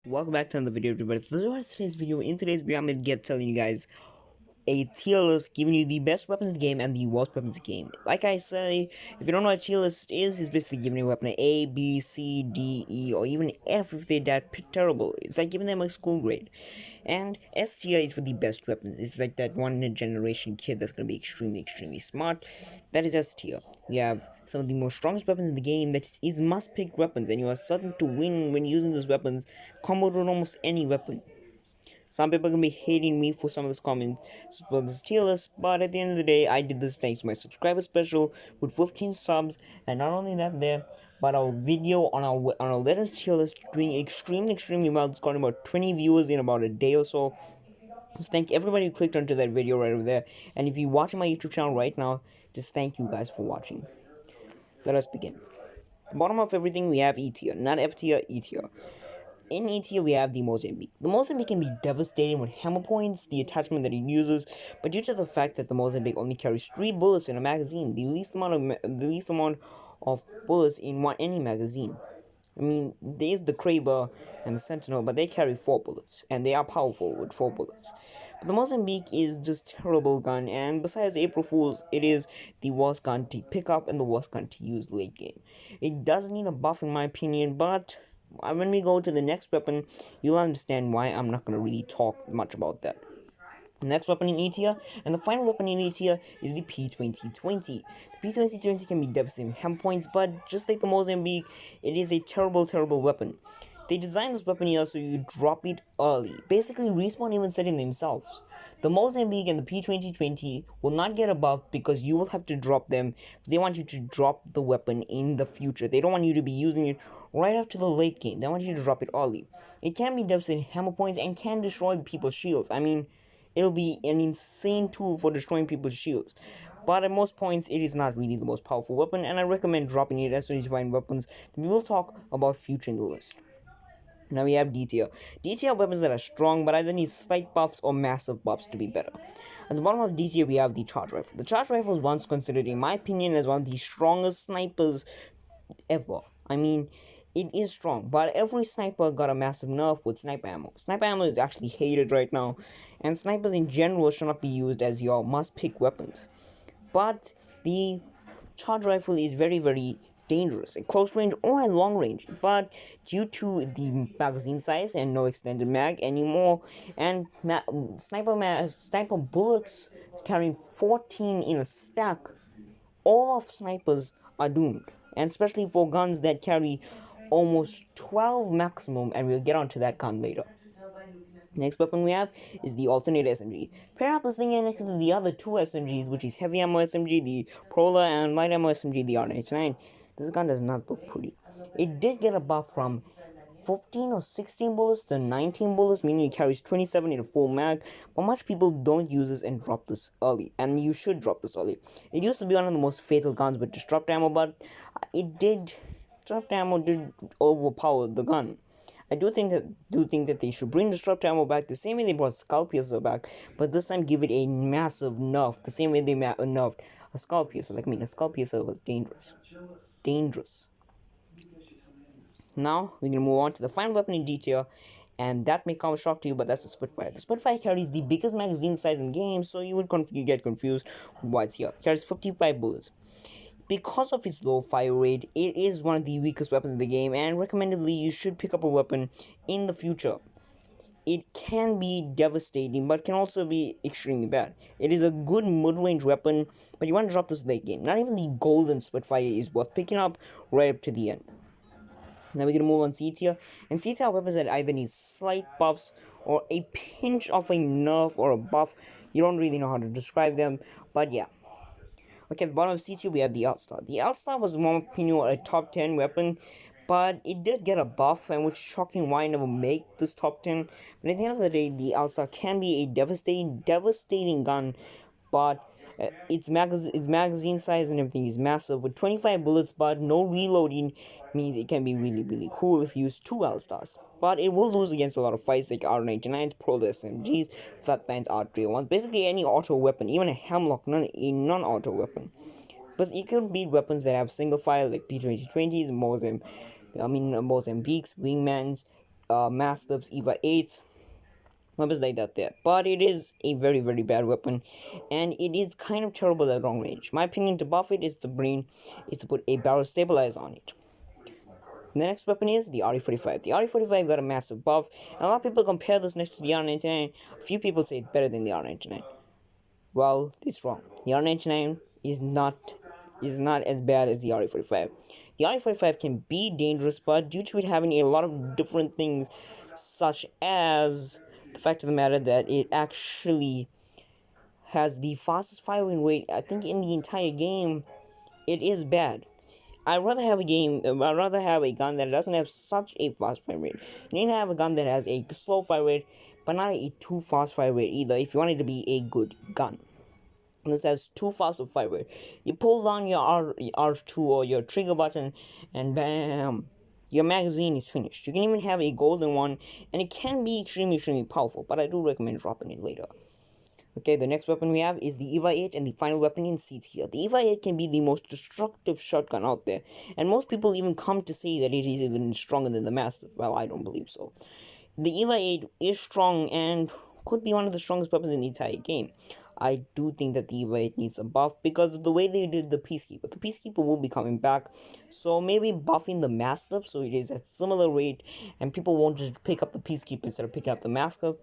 Welcome back to another video, everybody. So this is today's video. In today's video, I'm going to get telling you guys a tier list giving you the best weapons in the game and the worst weapons in the game. Like I say, if you don't know what a tier list is, it's basically giving you a weapon A, B, C, D, E, or even F if they're that terrible. It's like giving them a school grade. And S tier is for the best weapons. It's like that one in a generation kid that's going to be extremely smart. That is S tier. We have some of the most strongest weapons in the game that is must pick weapons, and you are certain to win when using those weapons, comboed with almost any weapon. Some people are gonna be hating me for some of this comments for this tier list, but at the end of the day, I did this thanks to my subscriber special with 15 subs, and not only that but our video on our latest tier list doing extremely well. It's got about 20 viewers in about a day or so. So thank everybody who clicked onto that video right over there, and if you're watching my YouTube channel right now, just thank you guys for watching. Let us begin. At the bottom of everything, we have E tier, not F tier, E tier. In E tier, we have the Mozambique. The Mozambique can be devastating with hammer points, the attachment that it uses, but due to the fact that the Mozambique only carries 3 bullets in a magazine, the least amount of bullets in any magazine. I mean, there's the Kraber and the Sentinel, but they carry 4 bullets, and they are powerful with 4 bullets. But the Mozambique is just a terrible gun, and besides April Fools, it is the worst gun to pick up and the worst gun to use late game. It does need a buff in my opinion, but when we go to the next weapon, you'll understand why I'm not going to really talk much about that. The next weapon in E tier, and the final weapon in E tier, is the P2020. The P2020 can be devastating hammer points, but just like the Mozambique, it is a terrible weapon. They designed this weapon here so you drop it early. Basically, Respawn even said it themselves. The Mozambique and the P2020 will not get a buff because you will have to drop them. They want you to drop the weapon in the future. They don't want you to be using it right up to the late game. They want you to drop it early. It can be devastating hammer points and can destroy people's shields. I mean, it'll be an insane tool for destroying people's shields. But at most points, it is not really the most powerful weapon, and I recommend dropping it as soon as you find weapons that we will talk about future in the list. Now we have D tier. D tier weapons that are strong but either need slight buffs or massive buffs to be better. At the bottom of D tier we have the charge rifle. The charge rifle was once considered, in my opinion, as one of the strongest snipers ever. I mean, it is strong, but every sniper got a massive nerf with sniper ammo. Sniper ammo is actually hated right now, and snipers in general should not be used as your must-pick weapons. But the charge rifle is very dangerous at close range or at long range, but due to the magazine size and no extended mag anymore, and sniper bullets carrying 14 in a stack, all of snipers are doomed, and especially for guns that carry almost 12 maximum, and we'll get onto that gun later. Next weapon we have is the alternate SMG. Pair up this thing next to the other 2 SMGs, which is heavy ammo SMG, the Prola, and light ammo SMG, the R99. This gun does not look pretty. It did get a buff from 15 or 16 bullets to 19 bullets, meaning it carries 27 in a full mag, but much people don't use this and drop this early, and you should drop this early. It used to be one of the most fatal guns with disrupt ammo, but disrupt ammo did overpower the gun. I do think that they should bring disrupt ammo back the same way they brought Skull Piercer back, but this time give it a massive nerf, the same way they nerfed a Skull Piercer. Like, I mean, a Skull Piercer was dangerous. Now, we're gonna move on to the final weapon in D tier, and that may come as a shock to you, but that's the Spitfire. The Spitfire carries the biggest magazine size in the game, so you get confused with why it's here. It carries 55 bullets. Because of its low fire rate, it is one of the weakest weapons in the game, and recommendedly, you should pick up a weapon in the future. It can be devastating, but can also be extremely bad. It is a good mid-range weapon, but you want to drop this late game. Not even the golden Spitfire is worth picking up right up to the end. Now we're going to move on to C tier, and C tier weapons that either need slight buffs or a pinch of a nerf or a buff. You don't really know how to describe them, but yeah. Okay, at the bottom of C tier we have the L-Star. The L-Star was, in my opinion, a top 10 weapon, but it did get a buff, and which is shocking why I never make this top 10. But at the end of the day, the L-Star can be a devastating gun, but its magazine size and everything is massive with 25 bullets, but no reloading means it can be really cool if you use 2 L-Stars. But it will lose against a lot of fights like R99s, Pro SMGs, Flatlines, R31s, basically any auto weapon, even a Hemlock, a non-auto weapon. But you can beat weapons that have single fire like P2020s, Mozambiques, Wingmans, Mastiffs, Eva 8s, weapons like that there. But it is a very, very bad weapon, and it is kind of terrible at long range. My opinion to buff it is to put a barrel stabilizer on it. The next weapon is the RE45. The RE45 got a massive buff, and a lot of people compare this next to the R99. A few people say it's better than the R99. Well, it's wrong. The R99 is not as bad as the RE45. The RE45 can be dangerous, but due to it having a lot of different things, such as the fact of the matter that it actually has the fastest firing rate, I think, in the entire game, it is bad. I'd rather have a gun that doesn't have such a fast fire rate. You need to have a gun that has a slow fire rate, but not a too fast fire rate either if you want it to be a good gun. This has too fast of fire rate. You pull down your R2 or your trigger button, and bam, your magazine is finished. You can even have a golden one, and it can be extremely, extremely powerful, but I do recommend dropping it later. Okay, the next weapon we have is the EVA 8 and the final weapon in C tier. The EVA 8 can be the most destructive shotgun out there, and most people even come to say that it is even stronger than the Mastiff. Well, I don't believe so. The EVA 8 is strong and could be one of the strongest weapons in the entire game. I do think that the EVA 8 needs a buff because of the way they did the Peacekeeper. The Peacekeeper will be coming back, so maybe buffing the Mastiff so it is at similar rate, and people won't just pick up the Peacekeeper instead of picking up the Mastiff.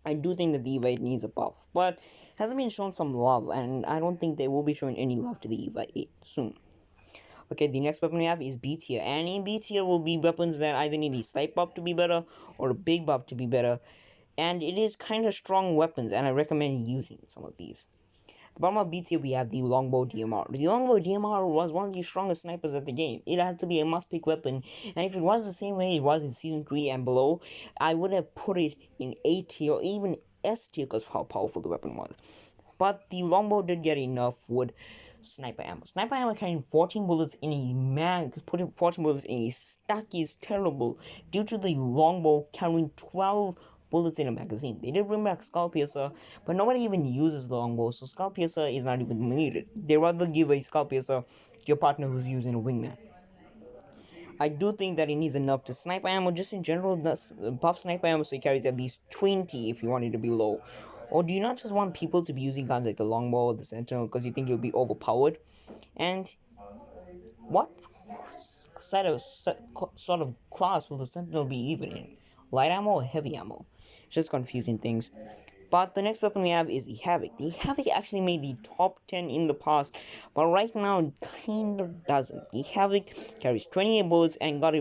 I do think that the EVA 8 needs a buff, but hasn't been shown some love, and I don't think they will be showing any love to the EVA 8 soon. Okay, the next weapon we have is B tier, and in B tier will be weapons that either need a slight buff to be better or a big buff to be better, and it is kind of strong weapons, and I recommend using some of these. At the bottom of B tier we have the Longbow DMR. The Longbow DMR was one of the strongest snipers at the game. It had to be a must-pick weapon, and if it was the same way it was in Season 3 and below, I would have put it in A tier or even S tier because of how powerful the weapon was. But the Longbow did get enough wood sniper ammo. Sniper ammo carrying 14 bullets in a putting 14 bullets in a stack is terrible due to the Longbow carrying 12 bullets in a magazine. They did bring back Skull Piercer, but nobody even uses the longbow, so Skull Piercer is not even needed. They rather give a Skull Piercer to your partner who's using a wingman. I do think that it needs enough to sniper ammo, just in general, buff sniper ammo so it carries at least 20 if you want it to be low. Or do you not just want people to be using guns like the longbow or the sentinel because you think you'll be overpowered? And what sort of class will the sentinel be even in? Light ammo or heavy ammo? It's just confusing things. But the next weapon we have is the Havoc. The Havoc actually made the top 10 in the past, but right now it kind of doesn't. The Havoc carries 28 bullets and got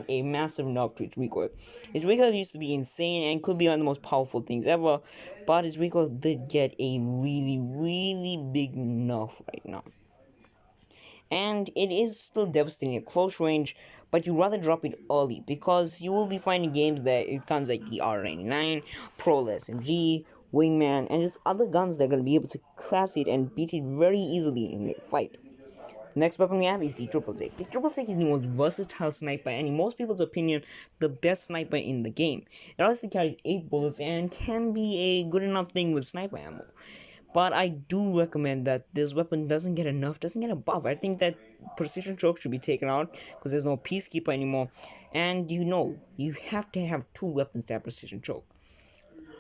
a massive nerf to its recoil. Its recoil used to be insane and could be one of the most powerful things ever, but its recoil did get a really, really big nerf right now. And it is still devastating at close range, but you'd rather drop it early because you will be finding games that it guns like the R99, Pro SMG, Wingman, and just other guns that are going to be able to class it and beat it very easily in a fight. The next weapon we have is the Triple Six. The Triple Six is the most versatile sniper and in most people's opinion, the best sniper in the game. It also carries 8 bullets and can be a good enough thing with sniper ammo. But I do recommend that this weapon doesn't get a buff. I think that precision choke should be taken out because there's no Peacekeeper anymore. And you have to have 2 weapons to have precision choke.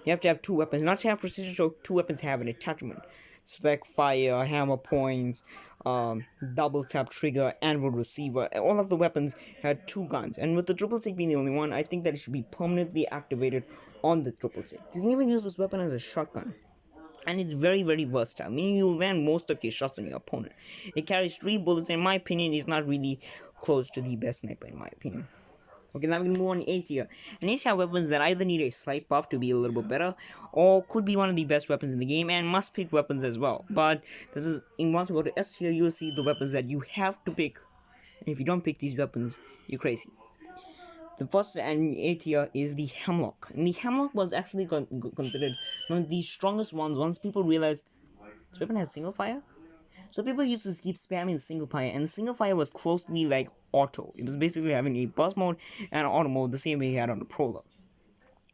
You have to have 2 weapons, not to have precision choke, 2 weapons to have an attachment. Select fire, hammer points, double tap trigger, anvil receiver. All of the weapons had 2 guns. And with the Triple Six being the only one, I think that it should be permanently activated on the Triple Six. You can even use this weapon as a shotgun. And it's very, very versatile, meaning you'll land most of your shots on your opponent. It carries 3 bullets, in my opinion, is not really close to the best sniper, in my opinion. Okay, now we're gonna move on to A tier. And A tier weapons that either need a slight buff to be a little bit better, or could be one of the best weapons in the game, and must pick weapons as well. But once we go to S tier, you'll see the weapons that you have to pick. And if you don't pick these weapons, you're crazy. The first and A tier is the Hemlock. And the Hemlock was actually considered one of the strongest ones once people realized this weapon has single fire. So people used to keep spamming the single fire, and the single fire was closely like auto. It was basically having a burst mode and an auto mode the same way you had on the Prologue.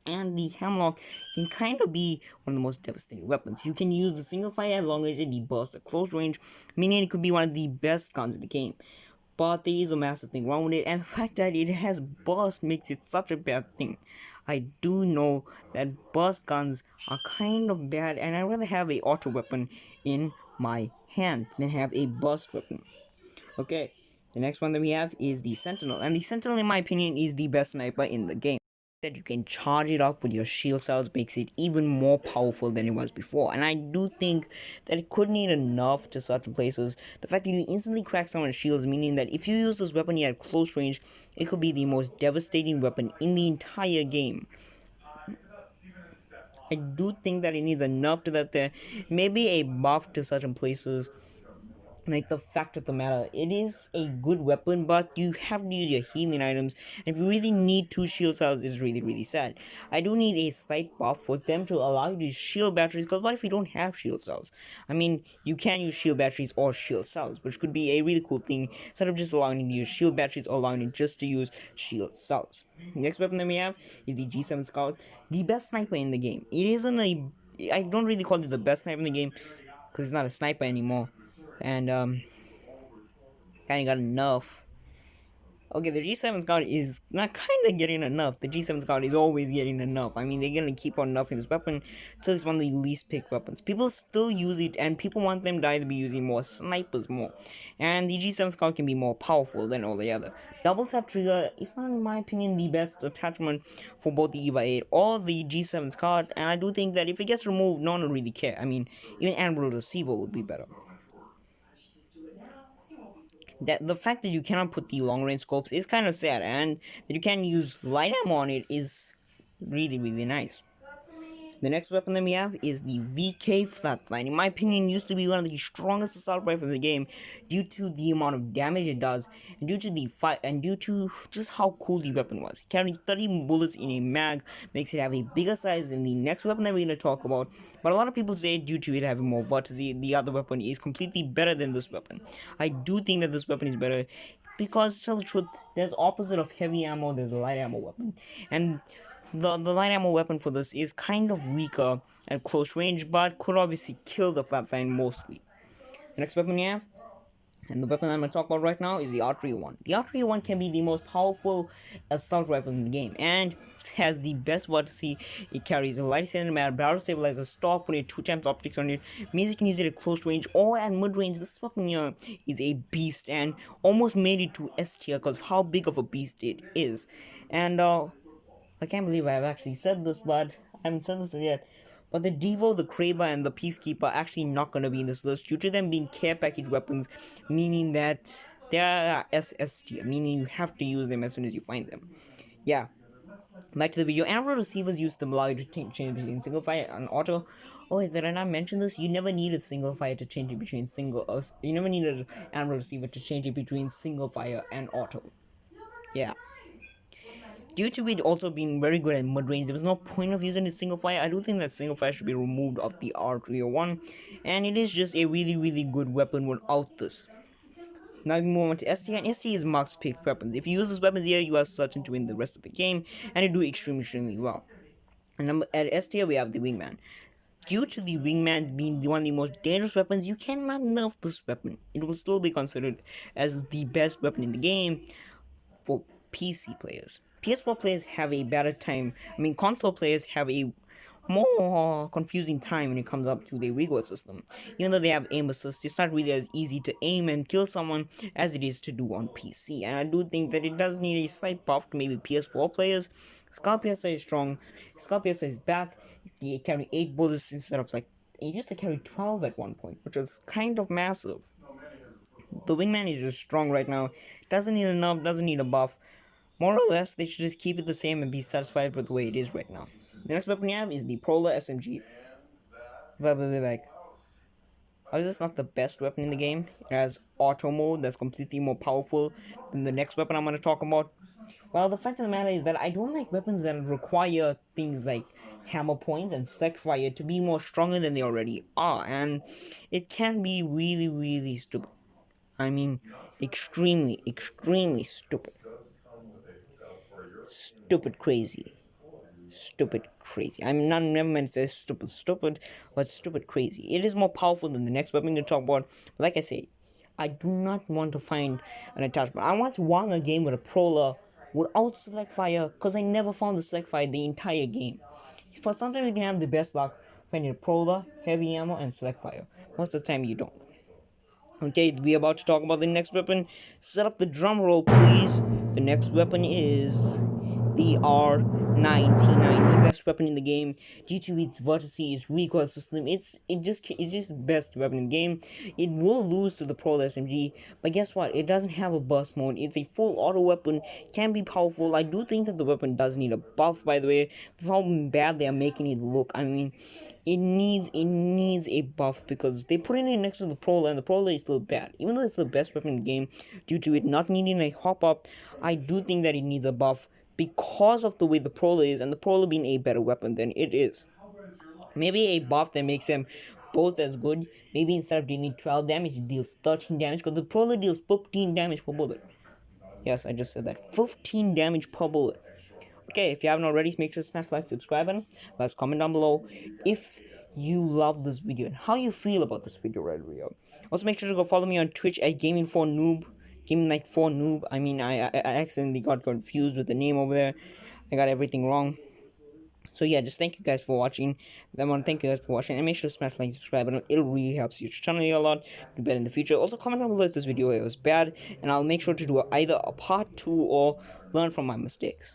And the Hemlock can kind of be one of the most devastating weapons. You can use the single fire at long range and the burst at close range, meaning it could be one of the best guns in the game. but there is a massive thing wrong with it, and the fact that it has burst makes it such a bad thing. I do know that burst guns are kind of bad, and I'd rather have a auto weapon in my hand than have a burst weapon. Okay, the next one that we have is the Sentinel, and the Sentinel, in my opinion, is the best sniper in the game. That you can charge it up with your shield cells makes it even more powerful than it was before, and I do think that it could need enough to certain places. The fact that you instantly crack someone's shields, meaning that if you use this weapon at close range, it could be the most devastating weapon in the entire game. I do think that it needs enough to that there maybe a buff to certain places. Like, the fact of the matter, it is a good weapon, but you have to use your healing items, and if you really need two shield cells, it's really sad. I do need a slight buff for them to allow you to use shield batteries, because what if you don't have shield cells? I mean, you can use shield batteries or shield cells, which could be a really cool thing, instead of just allowing you to use shield batteries or allowing you just to use shield cells. Next weapon that we have is the G7 Scout, the best sniper in the game. It isn't a... I don't really call it the best sniper in the game, because it's not a sniper anymore, and kind of got enough. Okay, the G7 Scout is not kind of getting enough. The G7 Scout is always getting enough. I mean, they're gonna keep on nerfing this weapon until it's one of the least picked weapons. People still use it, and people want them to either be using more snipers more. And the G7 Scout can be more powerful than all the other. Double tap trigger is not, in my opinion, the best attachment for both the EVA 8 or the G7 Scout, and I do think that if it gets removed, no one will really care. I mean, even Android Receiver would be better. That the fact that you cannot put the long range scopes is kind of sad, and that you can use light ammo on it is really nice. The next weapon that we have is the VK Flatline. In my opinion, used to be one of the strongest assault rifles in the game due to the amount of damage it does, and due to the fight, and due to just how cool the weapon was. Carrying 30 bullets in a mag makes it have a bigger size than the next weapon that we're going to talk about, but a lot of people say due to it having more vertice, the other weapon is completely better than this weapon. I do think that this weapon is better, because to tell the truth, there's opposite of heavy ammo, there's a light ammo weapon, and the light ammo weapon for this is kind of weaker at close range, but could obviously kill the flatline mostly. The next weapon we have, and the weapon I'm going to talk about right now, is the R301. The R301 can be the most powerful assault rifle in the game, and it has the best vertice. It carries a light cinematic barrel stabilizer, stock, putting 2 times optics on it, means you can use it at close range or at mid range. This weapon here is a beast, and almost made it to S tier because of how big of a beast it is. And I can't believe I've actually said this, but I haven't said this yet. But the Devo, the Kraber, and the Peacekeeper are actually not going to be in this list due to them being care package weapons, meaning that they are SS tier, meaning you have to use them as soon as you find them. Yeah. Back to the video. Android receivers use the allow you to change between single fire and auto. Oh, wait, did I not mention this? You never needed single fire to change it between you never needed Android receiver to change it between single fire and auto. Yeah. Due to it also being very good at mid range, there was no point of using it single fire. I do think that single fire should be removed of the R301, and it is just a really good weapon without this. Now we move on to ST, and ST is max pick weapons. If you use this weapon here, you are certain to win the rest of the game, and you do extremely well. And at S tier, we have the Wingman. Due to the Wingman being one of the most dangerous weapons, you cannot nerf this weapon. It will still be considered as the best weapon in the game for PC players. PS4 players have a better time. I mean, console players have a more confusing time when it comes up to the recoil system. Even though they have aim assist, it's not really as easy to aim and kill someone as it is to do on PC. And I do think that it does need a slight buff to maybe PS4 players. Scout PSI is strong. Scout PSI is back. They carry 8 bullets instead of like, it used to carry 12 at one point, which was kind of massive. The Wingman is just strong right now. Doesn't need enough, doesn't need a buff. More or less, they should just keep it the same and be satisfied with the way it is right now. The next weapon we have is the Prola SMG. But like, how is this not the best weapon in the game? It has auto mode that's completely more powerful than the next weapon I'm going to talk about. Well, the fact of the matter is that I don't like weapons that require things like hammer points and select fire to be more stronger than they already are, and it can be really stupid. I mean, extremely stupid. Stupid crazy. Stupid crazy. I'm not never meant to say stupid, but stupid crazy. It is more powerful than the next weapon to talk about. But like I say, I do not want to find an attachment. I once won a game with a prowler without select fire because I never found the select fire the entire game. For sometimes you can have the best luck finding a prowler, heavy ammo, and select fire. Most of the time you don't. Okay, we are about to talk about the next weapon. Set up the drum roll, please. The next weapon is the R99, the best weapon in the game due to its vertices, recoil system. It's just the best weapon in the game. It will lose to the Pro SMG, but guess what? It doesn't have a burst mode. It's a full auto weapon, can be powerful. I do think that the weapon does need a buff, by the way. How bad they are making it look. I mean, it needs a buff because they put it in next to the Prola, and the Prola is still bad. Even though it's the best weapon in the game, due to it not needing a hop up, I do think that it needs a buff because of the way the Prola is, and the Prola being a better weapon than it is. Maybe a buff that makes them both as good. Maybe instead of dealing 12 damage, it deals 13 damage because the Prola deals 15 damage per bullet. Yes, I just said that. 15 damage per bullet. Okay, if you haven't already, make sure to smash like, subscribe, and let's comment down below if you love this video and how you feel about this video right here. Also, make sure to go follow me on Twitch at Gaming4Noob. Gaming like 4 Noob. I mean, I accidentally got confused with the name over there. I got everything wrong. So yeah, just thank you guys for watching. I want to thank you guys for watching, and make sure to smash like, subscribe, and it really helps your channel a lot to better in the future. Also, comment down below if this video was bad, and I'll make sure to do either a part 2 or learn from my mistakes.